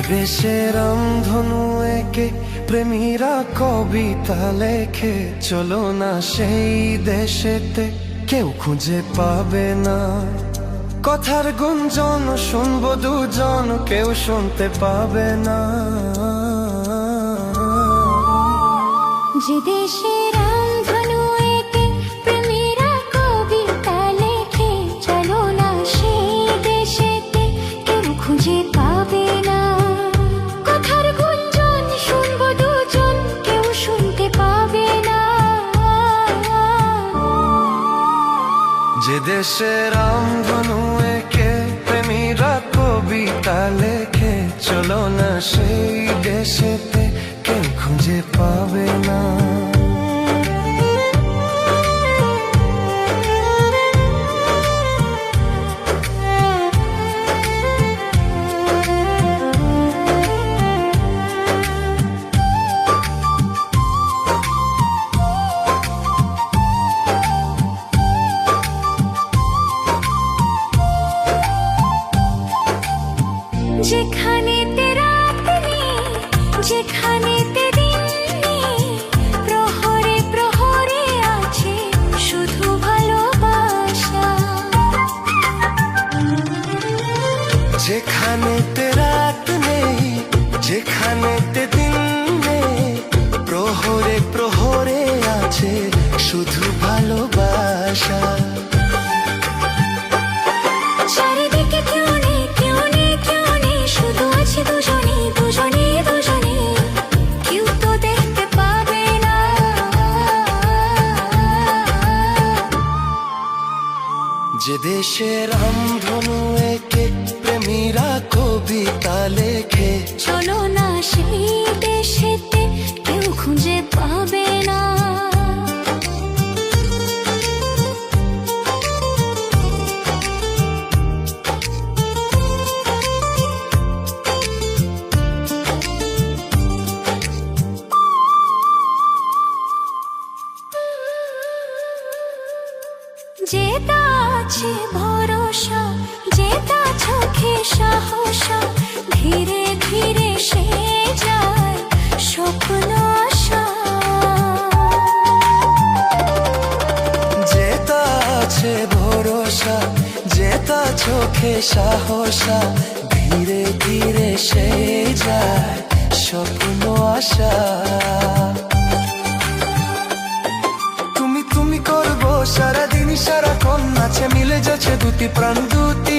দেশে রামধনু একে প্রেমীরা কবিতা লেখে, চলো না সেই দেশেতে কেউ খুঁজে পাবে না। কথার গুঞ্জন শুনবো দুজন, কেউ শুনতে পাবে না। যে দেশে রামধনু একে প্রেমীরা কবিতা লেখে, চলো না সেই দেশেতে কেউ খুঁজে পাবে না। কথার গুঞ্জন শুনবো দুজন, কেউ শুনতে পাবে না। যে দেশে রামধনু একে প্রেমীরা কবিতা লেখে, চলো না সেই দেশেতে কেউ খুঁজে পাবে না। যেখানেতে রাত নেই, যেখানেতে দিন নেই, প্রহরে প্রহরে আছে শুধু ভালোবাসা। যেখানেতে রাত নেই, যেখানেতে দিন নেই, প্রহরে প্রহরে আছে শুধু ভালোবাসা। চারিদিকে কেউ নেই, কেউ নেই, কেউ নেই, শুধু আছে দুজনে, দুজনে, দুজনে, কেউ তো দেখতে পাবে না। যে দেশে রামধনু একে প্রেমীরা কবিতা লেখে, চলো না সেই দেশেতে কেউ খুঁজে পাবে না। যেটা আছে ভরসা, যেটা চোখে সাহসা, ধীরে ধীরে সে যায় স্বপ্ন আশা। যেটা আছে ভরসা, যেটা চোখে সাহসা, ধীরে ধীরে সে যায় স্বপ্ন আশা। তুমি তুমি করবো সারাদিন সারাক্ষণ, আছে মিলে যাচ্ছে দুটি প্রাণ দুটি